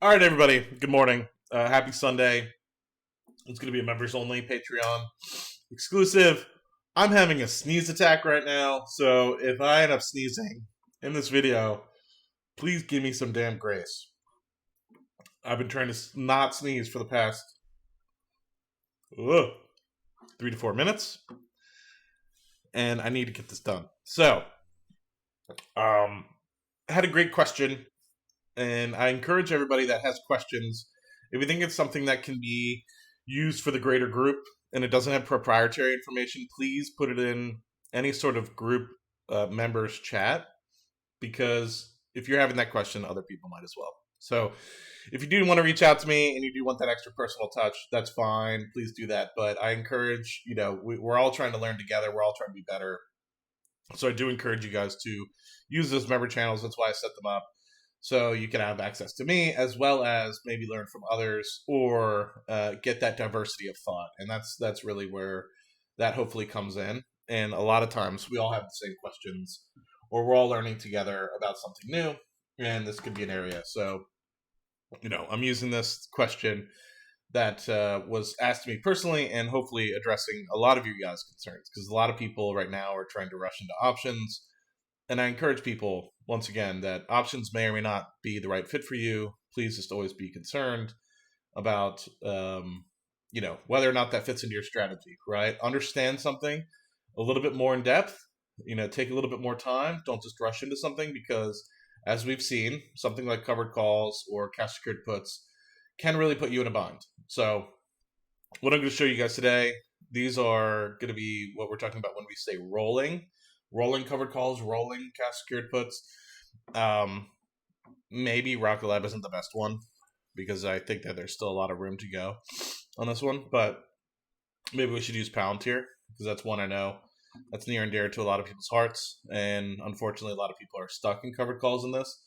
All right, everybody. Good morning. Happy Sunday. It's going to be a members only Patreon exclusive. I'm having a sneeze attack right now, so if I end up sneezing in this video, please give me some damn grace. I've been trying to not sneeze for the past 3 to 4 minutes, and I need to get this done. So, I had a great question, and I encourage everybody that has questions, if you think it's something that can be used for the greater group and it doesn't have proprietary information, please put it in any sort of group members chat, because if you're having that question, other people might as well. So if you do want to reach out to me and you do want that extra personal touch, that's fine. Please do that. But I encourage, we're all trying to learn together. We're all trying to be better. So I do encourage you guys to use those member channels. That's why I set them up. So you can have access to me as well as maybe learn from others or get that diversity of thought. And that's really where that hopefully comes in. And a lot of times we all have the same questions or we're all learning together about something new. And this could be an area. So, I'm using this question that was asked to me personally and hopefully addressing a lot of you guys' concerns, because a lot of people right now are trying to rush into options. And I encourage people, once again, that options may or may not be the right fit for you. Please just always be concerned about, whether or not that fits into your strategy, right? Understand something a little bit more in depth, take a little bit more time. Don't just rush into something, because as we've seen, something like covered calls or cash secured puts can really put you in a bind. So what I'm going to show you guys today, these are going to be what we're talking about when we say rolling covered calls, rolling cash secured puts. Maybe Rocket Lab isn't the best one, because I think that there's still a lot of room to go on this one, but maybe we should use Palantir, because that's one I know that's near and dear to a lot of people's hearts, and unfortunately a lot of people are stuck in covered calls in this.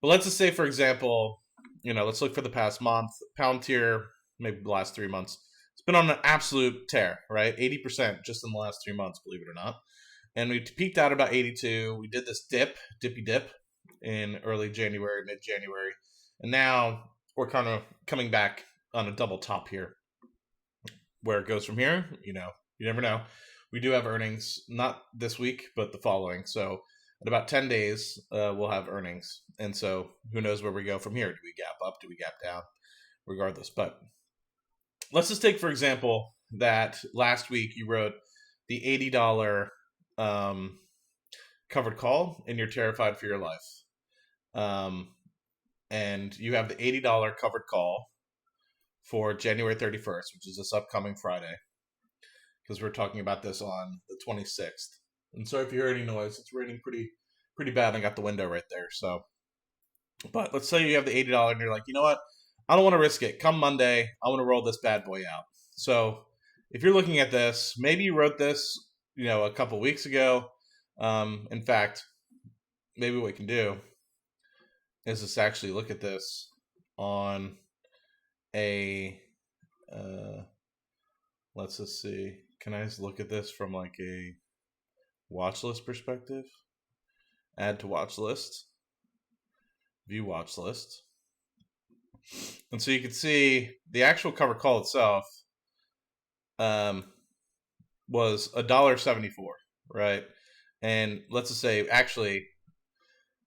But let's just say, for example, let's look for the past month. Palantir, maybe the last 3 months, it's been on an absolute tear, right? 80% just in the last 3 months, believe it or not. And we peaked out about 82. We did this dippy dip in early January, mid-January. And now we're kind of coming back on a double top here. Where it goes from here, you never know. We do have earnings, not this week, but the following. So in about 10 days, we'll have earnings. And so who knows where we go from here? Do we gap up? Do we gap down? Regardless. But let's just take, for example, that last week you wrote the $80 covered call and you're terrified for your life. And you have the $80 covered call for January 31st, which is this upcoming Friday, because we're talking about this on the 26th. And so if you hear any noise, it's raining pretty bad. I got the window right there. So, but let's say you have the $80 and you're like, you know what? I don't want to risk it. Come Monday, I want to roll this bad boy out. So if you're looking at this, maybe you wrote this, a couple weeks ago. In fact, maybe what we can do is just actually look at this on a, let's just see. Can I just look at this from like a watch list perspective? Add to watch list. View watch list. And so you can see the actual cover call itself was $1.74, right? And let's just say, actually,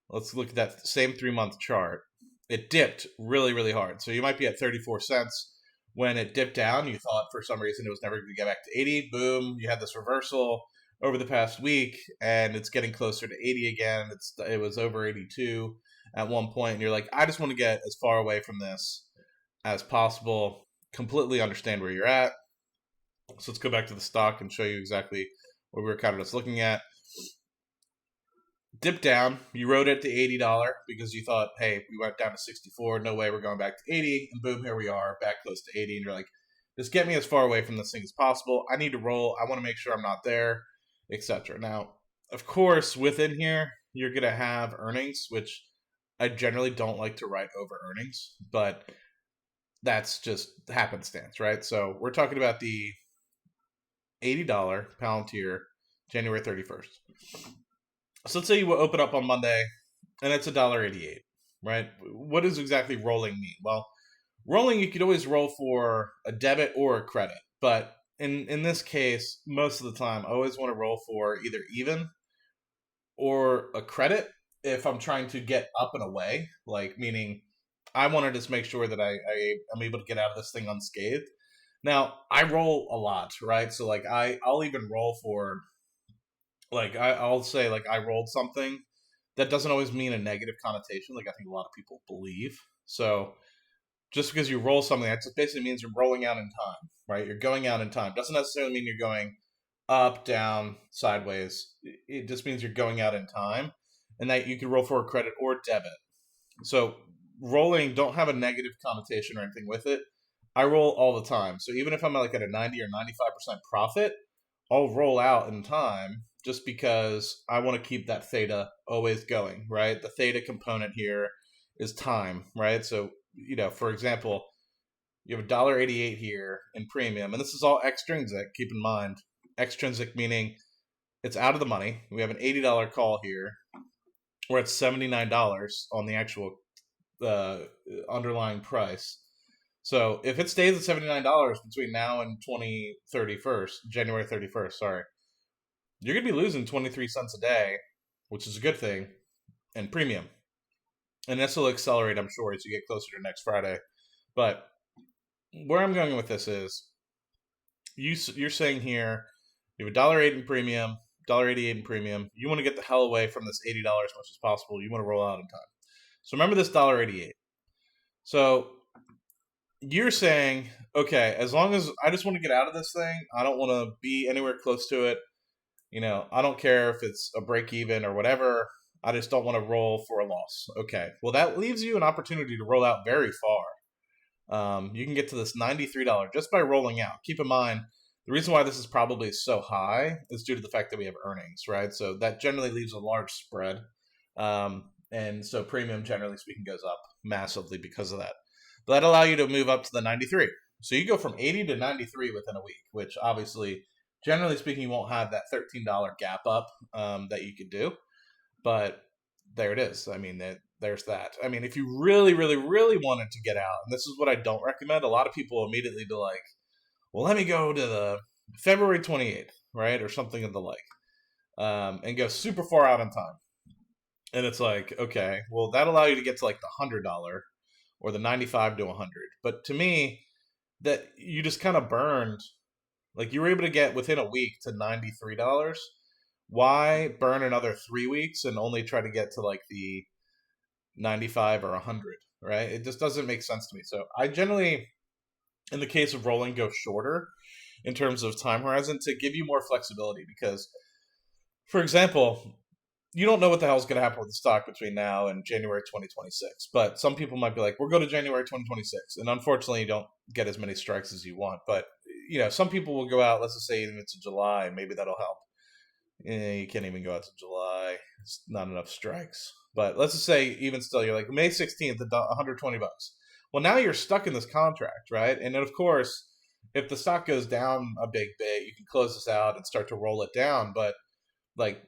let's look at that same 3-month chart. It dipped really, really hard. So you might be at 34 cents. When it dipped down, you thought for some reason it was never going to get back to 80. Boom, you had this reversal over the past week, and it's getting closer to 80 again. It was over 82 at one point, and you're like, I just want to get as far away from this as possible, completely understand where you're at. So let's go back to the stock and show you exactly what we were kind of just looking at. Dip down, you wrote it to $80 because you thought, hey, we went down to 64, no way we're going back to 80, and boom, here we are, back close to 80, and you're like, just get me as far away from this thing as possible. I need to roll. I want to make sure I'm not there, etc. Now, of course, within here, you're going to have earnings, which I generally don't like to write over earnings, but that's just happenstance, right? So we're talking about the $80 Palantir January 31st. So let's say you open up on Monday and it's $1.88, right? What does exactly rolling mean? Well, rolling, you could always roll for a debit or a credit, but in this case, most of the time, I always want to roll for either even or a credit if I'm trying to get up and away, like meaning I want to just make sure that I am able to get out of this thing unscathed. Now I roll a lot, right? So like I'll even roll for like I'll say like I rolled something that doesn't always mean a negative connotation, like I think a lot of people believe. So just because you roll something, that just basically means you're rolling out in time, right? You're going out in time. Doesn't necessarily mean you're going up, down, sideways. It just means you're going out in time, and that you can roll for a credit or debit. So rolling don't have a negative connotation or anything with it. I roll all the time. So even if I'm like at a 90 or 95% profit, I'll roll out in time just because I want to keep that theta always going, right? The theta component here is time, right? So, for example, you have $1.88 here in premium, and this is all extrinsic. Keep in mind, extrinsic meaning it's out of the money. We have an $80 call here. We're at $79 on the actual underlying price. So if it stays at $79 between now and January 31st, sorry, you're going to be losing 23 cents a day, which is a good thing, and premium. And this will accelerate, I'm sure, as you get closer to next Friday. But where I'm going with this is, you're saying here, you have $1.08 in premium, $1.88 in premium. You want to get the hell away from this $80 as much as possible. You want to roll out in time. So remember this $1.88. So you're saying, okay, as long as I just want to get out of this thing, I don't want to be anywhere close to it. I don't care if it's a break even or whatever. I just don't want to roll for a loss. Okay, well, that leaves you an opportunity to roll out very far. You can get to this $93 just by rolling out. Keep in mind, the reason why this is probably so high is due to the fact that we have earnings, right? So that generally leaves a large spread. And so premium, generally speaking, goes up massively because of that. But that allow you to move up to the 93. So you go from 80 to 93 within a week, which obviously, generally speaking, you won't have that $13 gap up that you could do. But there it is. I mean, there's that. I mean, if you really, really, really wanted to get out, and this is what I don't recommend, a lot of people immediately be like, well, let me go to the February 28th, right? Or something of the like, and go super far out in time. And it's like, okay, well, that allow you to get to like the $100 or the 95 to 100. But to me, that you just kind of burned, like you were able to get within a week to $93. Why burn another 3 weeks and only try to get to like the 95 or 100, right? It just doesn't make sense to me. So I generally, in the case of rolling, go shorter in terms of time horizon to give you more flexibility because, for example, you don't know what the hell's going to happen with the stock between now and January 2026. But some people might be like, we'll go to January 2026. And unfortunately, you don't get as many strikes as you want. But, some people will go out, let's just say even into July, maybe that'll help. You can't even go out to July. It's not enough strikes. But let's just say even still, you're like May 16th, $120. Well, now you're stuck in this contract, right? And then, of course, if the stock goes down a big bit, you can close this out and start to roll it down. But like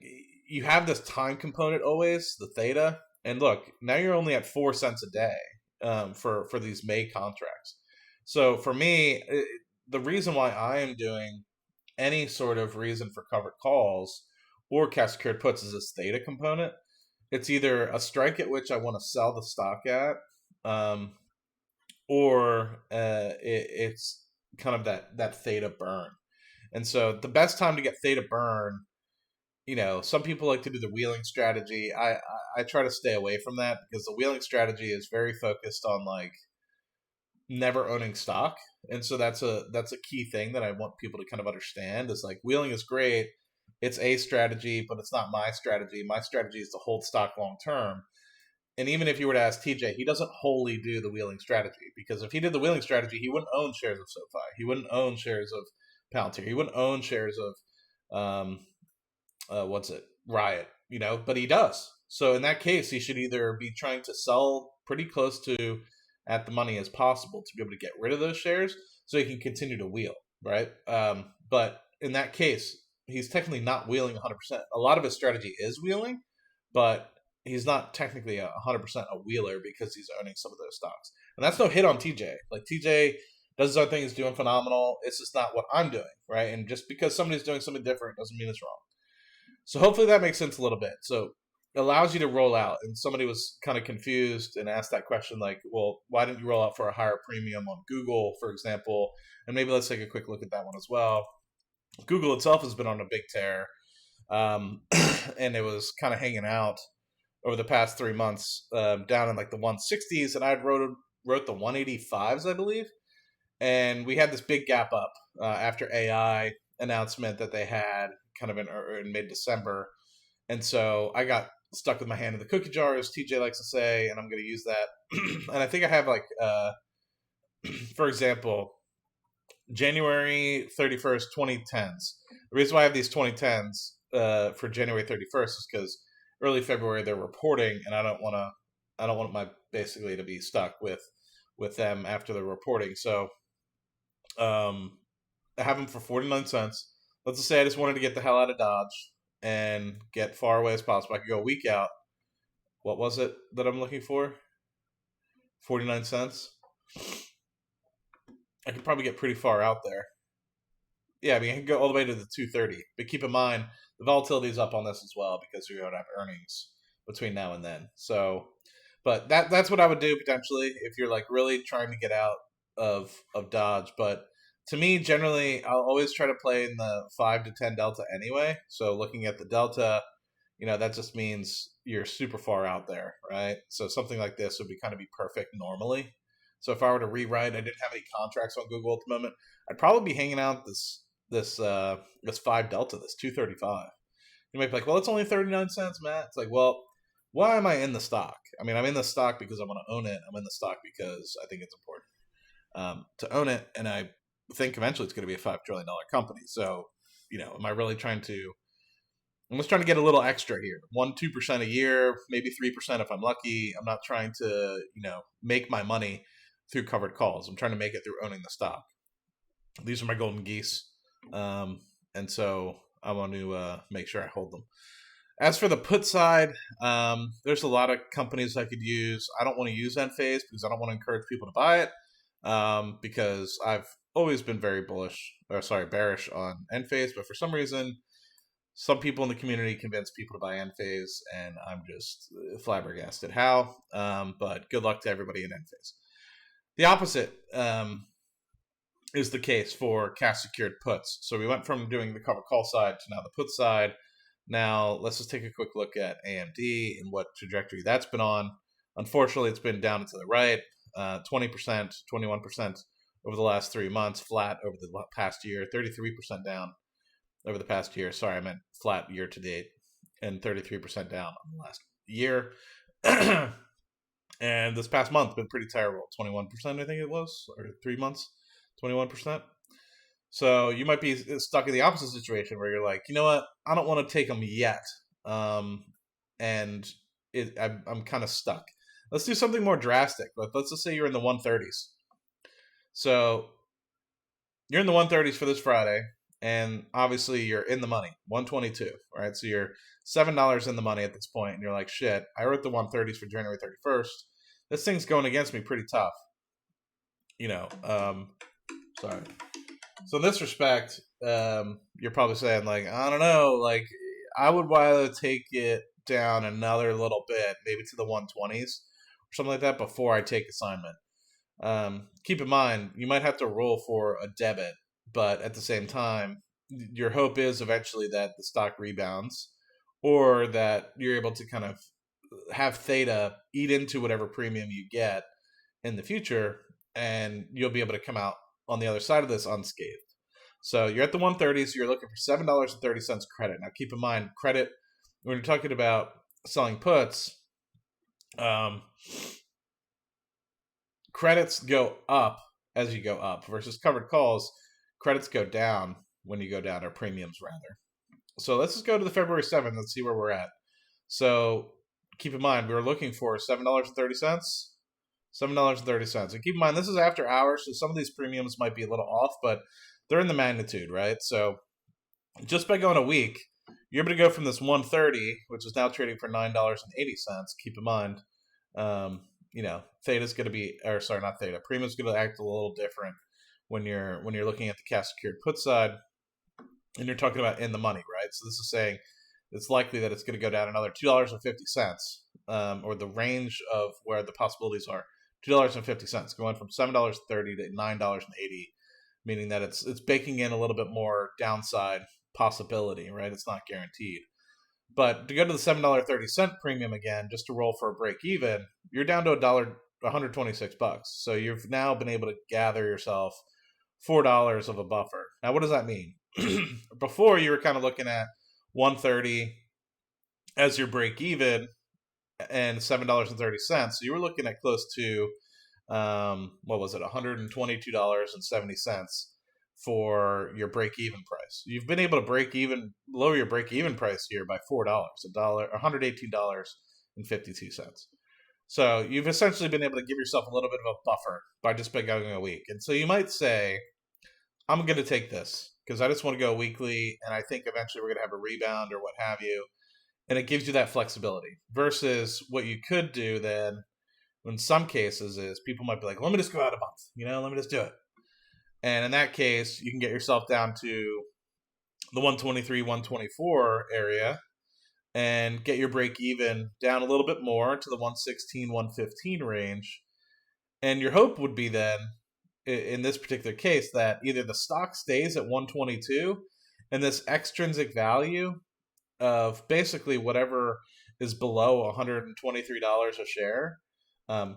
you have this time component always, the theta. And look, now you're only at 4 cents a day for these May contracts. So for me, the reason why I am doing any sort of reason for covered calls or cash secured puts is this theta component. It's either a strike at which I want to sell the stock at, or it's kind of that theta burn. And so the best time to get theta burn, some people like to do the wheeling strategy. I try to stay away from that because the wheeling strategy is very focused on like never owning stock. And so that's a key thing that I want people to kind of understand is like wheeling is great. It's a strategy, but it's not my strategy. My strategy is to hold stock long term. And even if you were to ask TJ, he doesn't wholly do the wheeling strategy because if he did the wheeling strategy, he wouldn't own shares of SoFi. He wouldn't own shares of Palantir. He wouldn't own shares of Riot, but he does. So in that case, he should either be trying to sell pretty close to at the money as possible to be able to get rid of those shares so he can continue to wheel, right? But in that case, he's technically not wheeling 100%. A lot of his strategy is wheeling, but he's not technically 100% a wheeler because he's owning some of those stocks. And that's no hit on TJ. Like TJ does his own thing, he's doing phenomenal. It's just not what I'm doing, right? And just because somebody's doing something different doesn't mean it's wrong. So hopefully that makes sense a little bit. So it allows you to roll out. And somebody was kind of confused and asked that question, like, well, why didn't you roll out for a higher premium on Google, for example? And maybe let's take a quick look at that one as well. Google itself has been on a big tear, and it was kind of hanging out over the past 3 months, down in like the 160s, and I'd wrote the 185s, I believe. And we had this big gap up after AI announcement that they had kind of in mid-December. And so I got stuck with my hand in the cookie jar, as TJ likes to say, and I'm going to use that. And I think I have like, for example, January 31st, 2010s. The reason why I have these 2010s for January 31st is because early February they're reporting, and I don't want my basically to be stuck with them after the reporting. So I have them for 49 cents. Let's just say I just wanted to get the hell out of Dodge and get far away as possible. I could go a week out. What was it that I'm looking for? 49 cents. I could probably get pretty far out there. Yeah, I mean, I can go all the way to the 230. But keep in mind, the volatility is up on this as well because we're going to have earnings between now and then. So, but that's what I would do potentially if you're like really trying to get out of Dodge. But to me, generally, I'll always try to play in the 5 to 10 delta anyway. So looking at the delta, that just means you're super far out there, right? So something like this would be perfect normally. So if I were to rewrite, I didn't have any contracts on Google at the moment, I'd probably be hanging out this 5 delta, this 235. You might be like, well, it's only 39 cents, Matt. It's like, well, why am I in the stock? I mean, I'm in the stock because I want to own it. I'm in the stock because I think it's important to own it, and I think eventually it's going to be a $5 trillion company. So, am I really trying to? I'm just trying to get a little extra here, 1-2% a year, maybe 3% if I'm lucky. I'm not trying to, make my money through covered calls. I'm trying to make it through owning the stock. These are my golden geese, and so I want to make sure I hold them. As for the put side, there's a lot of companies I could use. I don't want to use Enphase because I don't want to encourage people to buy it, because I've always been very bearish on Enphase, but for some reason, some people in the community convince people to buy Enphase, and I'm just flabbergasted how. But good luck to everybody in Enphase. The opposite is the case for cash secured puts. So we went from doing the cover call side to now the put side. Now let's just take a quick look at AMD and what trajectory that's been on. Unfortunately, it's been down and to the right, 20%, 21% over the last 3 months, flat over the past year, 33% down over the past year. Sorry, I meant flat year to date, and 33% down on the last year. And this past month been pretty terrible, 21%, I think it was, or 3 months, 21%. So you might be stuck in the opposite situation where you're like, you know what, I don't want to take them yet, and I'm kind of stuck. Let's do something more drastic. Let's just say you're in the 130s. So you're in the 130s for this Friday, and obviously you're in the money, 122, right? So you're $7 in the money at this point, and you're like, shit, I wrote the 130s for January 31st. This thing's going against me pretty tough. Sorry. So in this respect, you're probably saying, like, I don't know, like, I would rather take it down another little bit, maybe to the 120s or something like that before I take assignment. Keep in mind, you might have to roll for a debit, but at the same time, your hope is eventually that the stock rebounds, or that you're able to kind of have theta eat into whatever premium you get in the future, and you'll be able to come out on the other side of this unscathed. So you're at the 130s, so you're looking for $7.30 credit. Now keep in mind, credit, when you're talking about selling puts, credits go up as you go up versus covered calls. Credits go down when you go down, or premiums rather. So let's just go to the February 7th. Let's see where we're at. So keep in mind, we were looking for $7.30. $7.30. And keep in mind, this is after hours, so some of these premiums might be a little off, but they're in the magnitude, right? So just by going a week, you're able to go from this 130, which is now trading for $9.80. Keep in mind, theta's going to be, or sorry, not theta. Premium's going to act a little different when you're looking at the cash secured put side, and you're talking about in the money, right? So this is saying it's likely that it's going to go down another $2.50, or the range of where the possibilities are $2.50, going from $7.30 to $9.80, meaning that it's baking in a little bit more downside possibility, right? It's not guaranteed. But to go to the $7.30 premium again, just to roll for a break even, you're down to $126. So you've now been able to gather yourself $4 of a buffer. Now, what does that mean? Before, you were kind of looking at 130 as your break even and $7.30. So you were looking at close to $122.70 for your break-even price. You've been able to lower your break-even price here by $118.52. So you've essentially been able to give yourself a little bit of a buffer by just by going a week. And so you might say, I'm going to take this because I just want to go weekly, and I think eventually we're going to have a rebound or what have you. And it gives you that flexibility versus what you could do then in some cases is people might be like, let me just go out a month, let me just do it. And in that case, you can get yourself down to the 123, 124 area and get your break even down a little bit more to the 116, 115 range. And your hope would be then, in this particular case, that either the stock stays at 122 and this extrinsic value of basically whatever is below $123 a share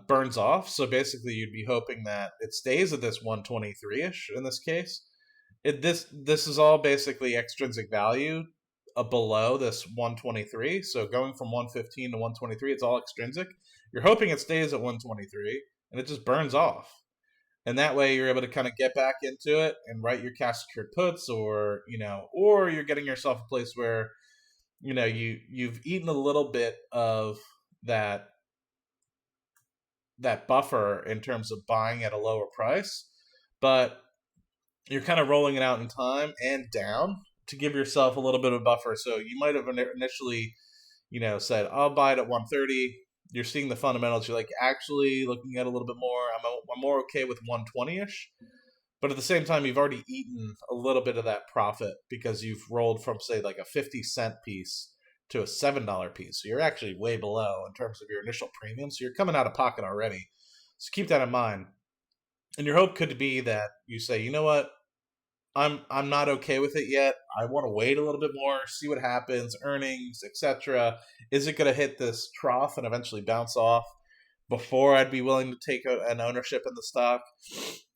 burns off. So basically you'd be hoping that it stays at this 123-ish in this case. This is all basically extrinsic value below this 123. So going from 115 to 123, it's all extrinsic. You're hoping it stays at 123 and it just burns off. And that way you're able to kind of get back into it and write your cash secured puts, or you're getting yourself a place where you've eaten a little bit of that buffer in terms of buying at a lower price, but you're kind of rolling it out in time and down to give yourself a little bit of buffer. So you might have initially, said, I'll buy it at 130. You're seeing the fundamentals. You're like, actually looking at a little bit more. I'm more okay with 120-ish. But at the same time, you've already eaten a little bit of that profit because you've rolled from, say, like a 50-cent piece to a $7 piece. So you're actually way below in terms of your initial premium. So you're coming out of pocket already. So keep that in mind. And your hope could be that you say, you know what? I'm not okay with it yet. I want to wait a little bit more, see what happens, earnings, etc. Is it going to hit this trough and eventually bounce off before I'd be willing to take an ownership in the stock?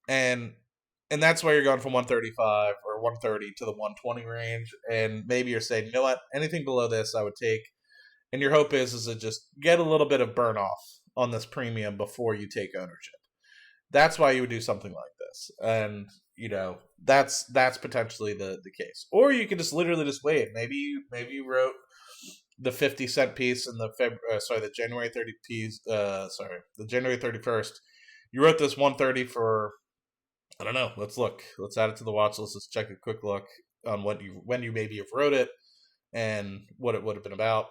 And that's why you're going from 135 or 130 to the 120 range. And maybe you're saying, you know what, anything below this I would take. And your hope is to just get a little bit of burn off on this premium before you take ownership. That's why you would do something like this. And, that's potentially the case. Or you could just literally just wait. Maybe you wrote the 50-cent piece in the January 30 piece, the January 31st. You wrote this 130 for, I don't know. Let's look. Let's add it to the watch list. Let's check a quick look on when you maybe have wrote it and what it would have been about.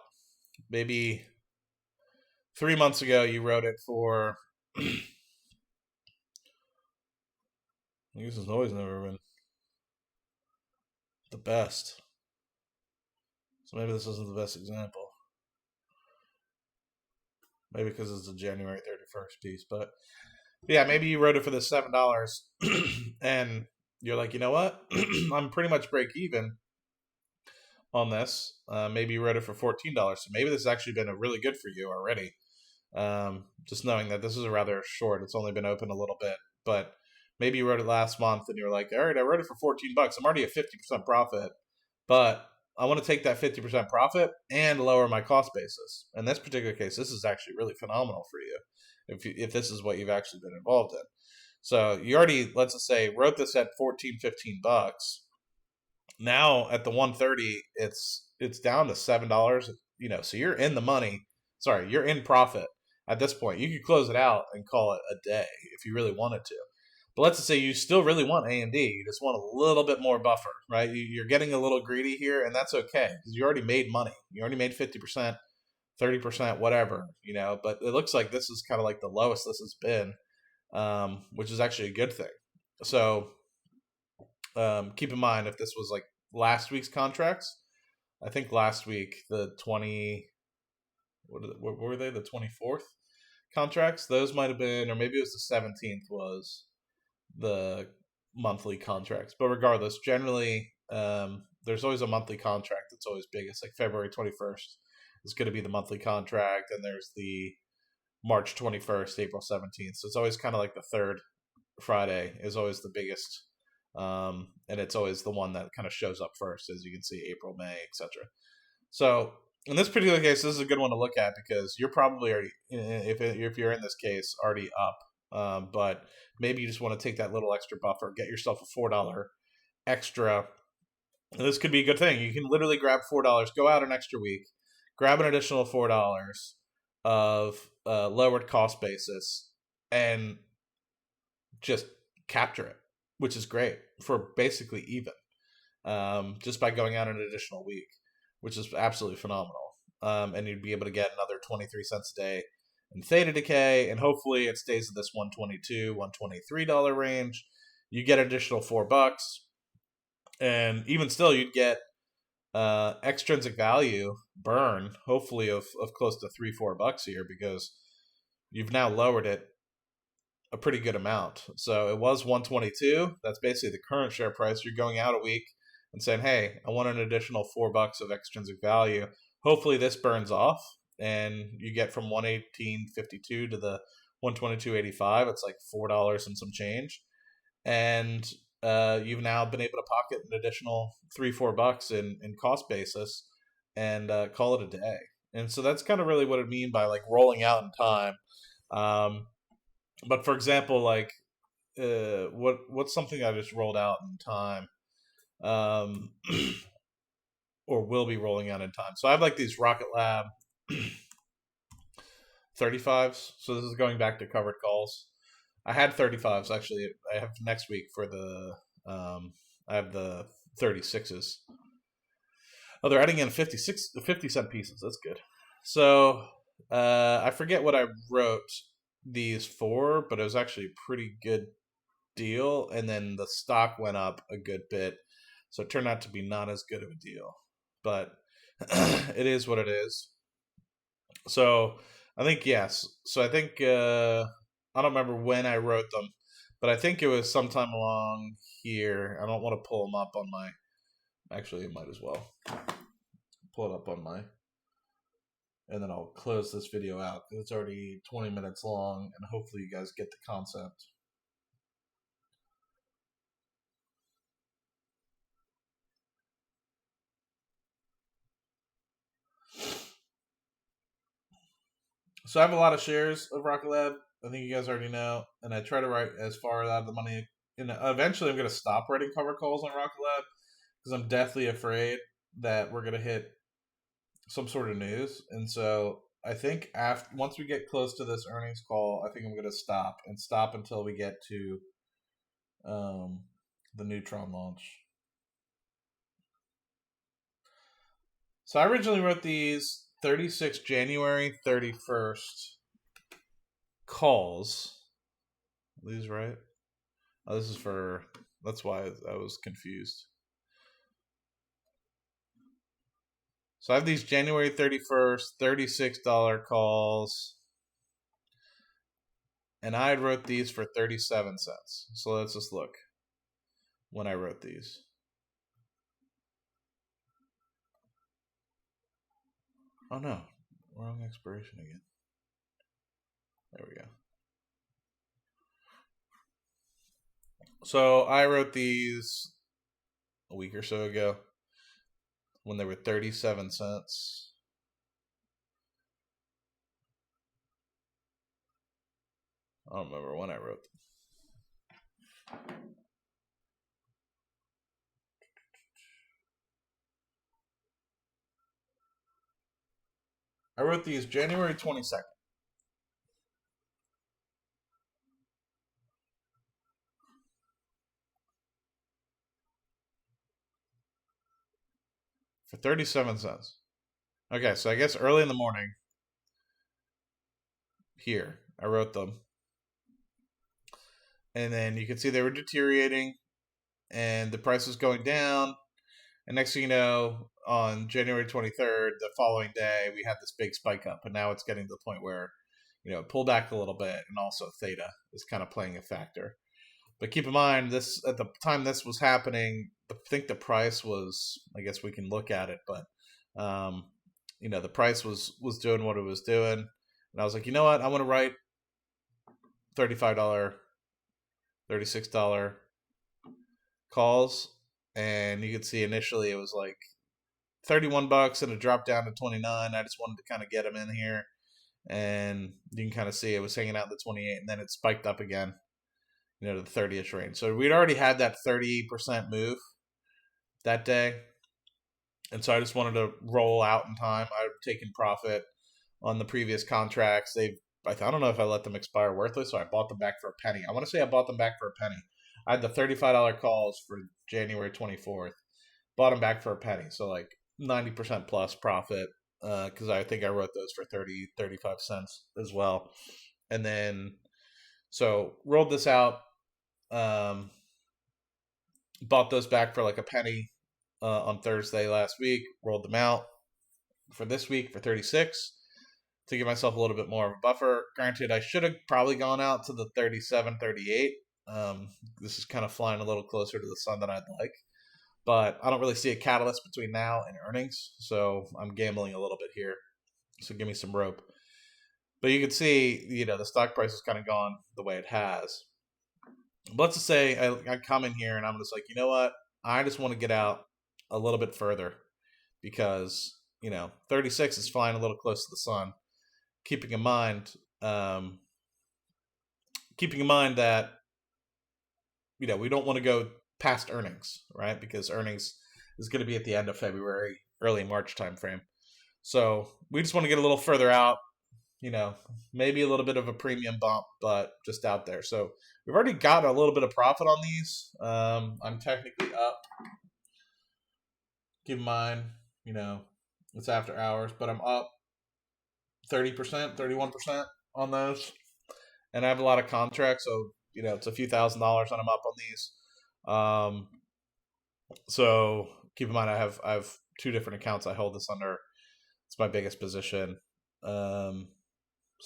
Maybe 3 months ago you wrote it for. This has always never been the best. So maybe this isn't the best example. Maybe because it's a January 31st piece, but. Yeah, maybe you wrote it for the $7 and you're like, you know what? I'm pretty much break even on this. Maybe you wrote it for $14. So maybe this has actually been really good for you already. Just knowing that this is a rather short. It's only been open a little bit, but maybe you wrote it last month and you're like, all right, I wrote it for $14. I'm already at 50% profit, but I want to take that 50% profit and lower my cost basis. In this particular case, this is actually really phenomenal for you. If this is what you've actually been involved in. So you already, let's just say, wrote this at $15. Now at the 130, it's down to $7. So you're in the money. Sorry, you're in profit at this point. You could close it out and call it a day if you really wanted to. But let's just say you still really want A and D. You just want a little bit more buffer, right? You're getting a little greedy here, and that's okay because you already made money. You already made 50%, 30%, whatever, But it looks like this is kind of like the lowest this has been, which is actually a good thing. So keep in mind if this was like last week's contracts. I think last week the 20, what were they? The 24th contracts. Those might have been, or maybe it was the 17th was the monthly contracts. But regardless, generally, there's always a monthly contract that's always big. It's like February 21st is going to be the monthly contract, and there's the March 21st, April 17th. So it's always kind of like the third Friday is always the biggest. And it's always the one that kind of shows up first, as you can see, April, May, etc. So in this particular case, this is a good one to look at because you're probably already, if you're in this case, already up. But maybe you just want to take that little extra buffer, get yourself a $4 extra. And this could be a good thing. You can literally grab $4, go out an extra week, grab an additional $4 of lowered cost basis, and just capture it, which is great for basically even, just by going out an additional week, which is absolutely phenomenal. And you'd be able to get another 23 cents a day in theta decay, and hopefully it stays in this $122, $123 range. You get an additional $4, and even still, you'd get extrinsic value burn, hopefully of close to $3-4 here, because you've now lowered it a pretty good amount. So it was 122. That's basically the current share price. You're going out a week and saying, hey, I want an additional $4 of extrinsic value. Hopefully this burns off and you get from 118.52 to the 122.85. It's like $4 and some change. And you've now been able to pocket an additional $3-4 in cost basis and call it a day. And so that's kind of really what I mean by like rolling out in time. But for example, like what's something I just rolled out in time, or will be rolling out in time. So I have like these Rocket Lab 35s. So this is going back to covered calls. I had 35s actually. I have next week for the I have the 36s. Oh, they're adding in 50 cent pieces. That's good. So I forget what I wrote these for, but it was actually a pretty good deal. And then the stock went up a good bit. So it turned out to be not as good of a deal. But it is what it is. So I think, yes. So I think, I don't remember when I wrote them, but I think it was sometime along here. I don't want to pull them up on my, actually, I might as well pull it up on my, and then I'll close this video out because it's already 20 minutes long, and hopefully you guys get the concept. So I have a lot of shares of Rocket Lab. I think you guys already know, and I try to write as far out of the money. And eventually, I'm going to stop writing cover calls on Rocket Lab because I'm deathly afraid that we're going to hit some sort of news. And so I think once we get close to this earnings call, I think I'm going to stop until we get to the Neutron launch. So I originally wrote these 36 January 31st calls. Are these right? Oh, this is for, that's why I was confused. So I have these January 31st, $36 calls. And I wrote these for 37 cents. So let's just look when I wrote these. Oh no, wrong expiration again. There we go. So I wrote these a week or so ago when they were 37 cents. I don't remember when I wrote them. I wrote these January 22nd. for 37 cents. Okay, so I guess early in the morning here, I wrote them. And then you can see they were deteriorating and the price was going down. And next thing you know, on January 23rd, the following day, we had this big spike up. And now it's getting to the point where, it pulled back a little bit. And also theta is kind of playing a factor. But keep in mind, this at the time this was happening, I think the price was, I guess we can look at it, but, the price was doing what it was doing. And I was like, you know what? I want to write $35, $36 calls. And you could see initially it was like $31 and it dropped down to 29. I just wanted to kind of get them in here. And you can kind of see it was hanging out in the 28 and then it spiked up again, to the 30-ish range. So we'd already had that 30% move that day. And so I just wanted to roll out in time. I'd taken profit on the previous contracts. I don't know if I let them expire worthless, so I bought them back for a penny. I want to say I bought them back for a penny. I had the $35 calls for January 24th. Bought them back for a penny. So like 90% plus profit, because I think I wrote those for 30, 35 cents as well. And then, so rolled this out. Bought those back for like a penny on Thursday last week. Rolled them out for this week for 36 to give myself a little bit more of a buffer. Granted, I should have probably gone out to the 37, 38. This is kind of flying a little closer to the sun than I'd like. But I don't really see a catalyst between now and earnings, so I'm gambling a little bit here. So give me some rope. But you can see, the stock price has kind of gone the way it has. But let's just say I come in here and I'm just like, you know what? I just want to get out a little bit further because, 36 is flying a little close to the sun. Keeping in mind that, we don't want to go past earnings, right? Because earnings is going to be at the end of February, early March timeframe. So we just want to get a little further out, maybe a little bit of a premium bump, but just out there. So we've already got a little bit of profit on these. I'm technically up. Keep in mind, it's after hours, but I'm up 30%, 31% on those. And I have a lot of contracts, so, it's a few $1,000s that I'm up on these. So keep in mind, I have two different accounts I hold this under. It's my biggest position. So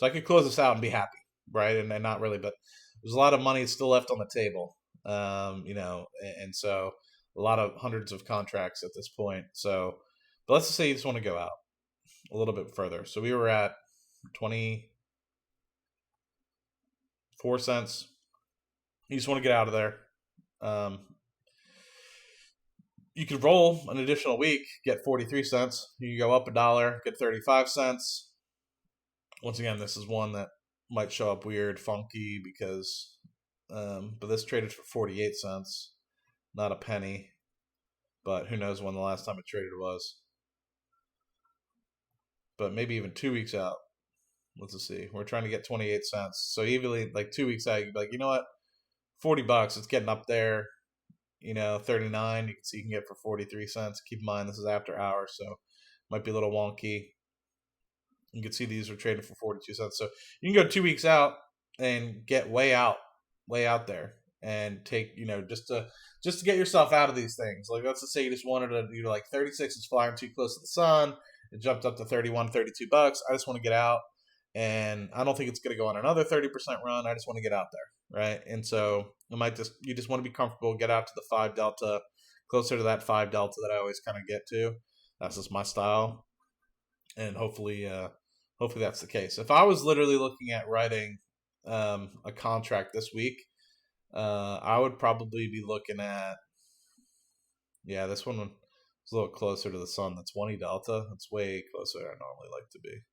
I could close this out and be happy, right? And not really, but there's a lot of money still left on the table, and so a lot of hundreds of contracts at this point. So, but let's just say you just want to go out a little bit further. So we were at 24 cents. You just want to get out of there. You could roll an additional week, get 43 cents. You can go up $1, get 35 cents. Once again, this is one that might show up weird, funky, because, but this traded for 48 cents, not a penny. But who knows when the last time it traded was. But maybe even 2 weeks out. Let's just see. We're trying to get 28 cents. So evenly, like 2 weeks out, you'd be like, you know what? $40, it's getting up there. 39, you can see you can get for 43 cents. Keep in mind, this is after hours, so might be a little wonky. You can see these are traded for 42 cents. So you can go 2 weeks out and get way out there and take, just to get yourself out of these things. Like, let's just say you just wanted to, like 36 is flying too close to the sun. It jumped up to 31, $32. I just want to get out. And I don't think it's going to go on another 30% run. I just want to get out there, right? And so you just want to be comfortable, get out to the 5 delta, closer to that 5 delta that I always kind of get to. That's just my style, and hopefully that's the case. If I was literally looking at writing a contract this week, I would probably be looking at, this one was a little closer to the sun. The 20 delta. It's way closer than I normally like to be.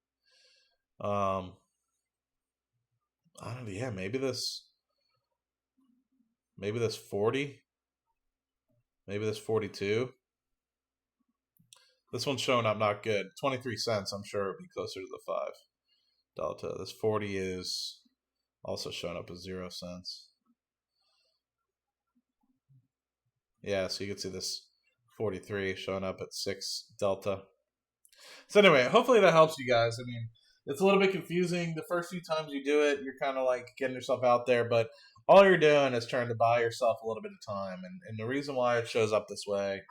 I don't know. Yeah, maybe this 40, maybe this 42. This one's showing up not good. 23 cents. I'm sure it'd be closer to the 5 delta. This 40 is also showing up as 0 cents. Yeah, so you can see this 43 showing up at 6 delta. So anyway, hopefully that helps you guys. I mean, it's a little bit confusing. The first few times you do it, you're kind of like getting yourself out there, but all you're doing is trying to buy yourself a little bit of time. And the reason why it shows up this way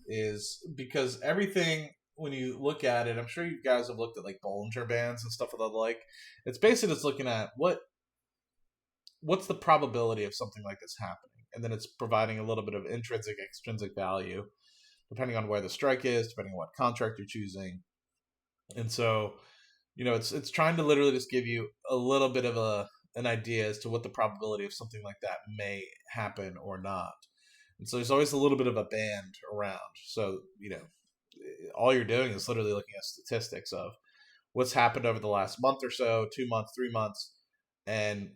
is because everything, when you look at it, I'm sure you guys have looked at like Bollinger Bands and stuff of that like. It's basically just looking at what's the probability of something like this happening, and then it's providing a little bit of intrinsic, extrinsic value depending on where the strike is, depending on what contract you're choosing. And so, it's trying to literally just give you a little bit of an idea as to what the probability of something like that may happen or not. And so there's always a little bit of a band around. So, all you're doing is literally looking at statistics of what's happened over the last month or so, 2 months, 3 months, and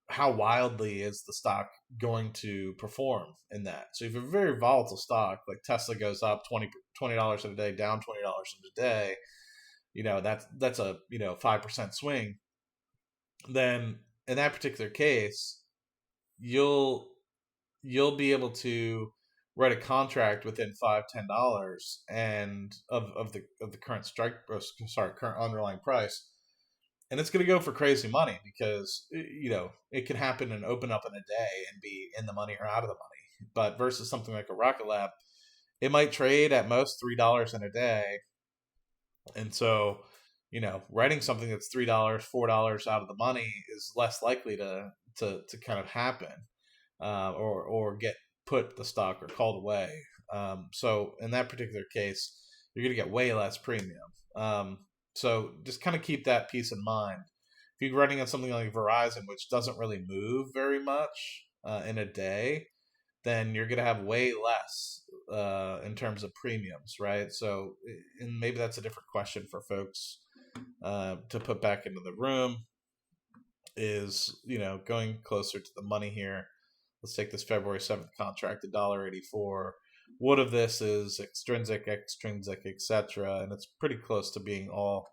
how wildly is the stock going to perform in that. So if you have a very volatile stock, like Tesla goes up $20 in a day, down $20 in a day, that's a 5% swing. Then in that particular case, you'll be able to write a contract within $5-10 and of the current current underlying price. And it's going to go for crazy money because, it can happen and open up in a day and be in the money or out of the money. But versus something like a Rocket Lab, it might trade at most $3 in a day. And so, writing something that's $3, $4 out of the money is less likely to kind of happen or get put the stock or called away. So in that particular case, you're going to get way less premium. So just kind of keep that piece in mind. If you're running on something like Verizon, which doesn't really move very much in a day, then you're going to have way less in terms of premiums, right? So, and maybe that's a different question for folks to put back into the room is, going closer to the money here. Let's take this February 7th contract, $1.84. What of this is extrinsic, etc., and it's pretty close to being all.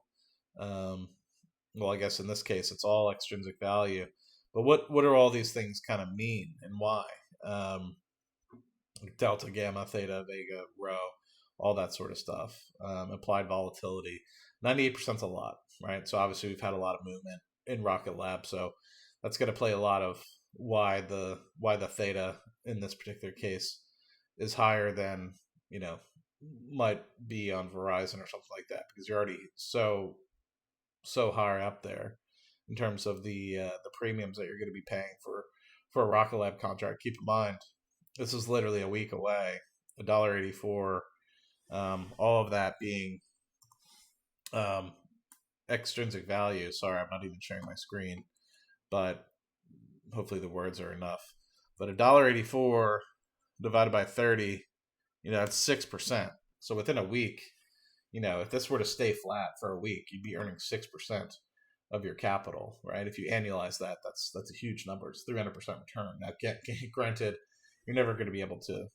Well, I guess in this case it's all extrinsic value. But what do all these things kind of mean and why? Delta, gamma, theta, vega, rho, all that sort of stuff. Applied volatility, 98% is a lot, right? So obviously we've had a lot of movement in Rocket Lab, so that's going to play a lot of why the theta in this particular case is higher than might be on Verizon or something like that, because you're already so high up there in terms of the premiums that you're going to be paying for a Rocket Lab contract. Keep in mind, this is literally a week away. $1.84, all of that being extrinsic value. Sorry, I'm not even sharing my screen, but hopefully the words are enough. But $1.84 divided by 30, that's 6%. So within a week, if this were to stay flat for a week, you'd be earning 6% of your capital, right? If you annualize that, that's a huge number. It's 300% return. Now, granted, you're never going to be able to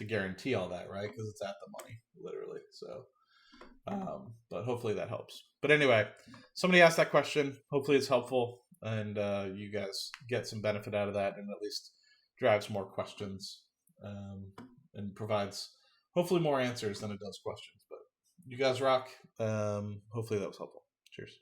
guarantee all that, right? Because it's at the money, literally. So, but hopefully that helps. But anyway, somebody asked that question. Hopefully it's helpful, and you guys get some benefit out of that, and at least drives more questions and provides hopefully more answers than it does questions. But you guys rock. Hopefully that was helpful. Cheers.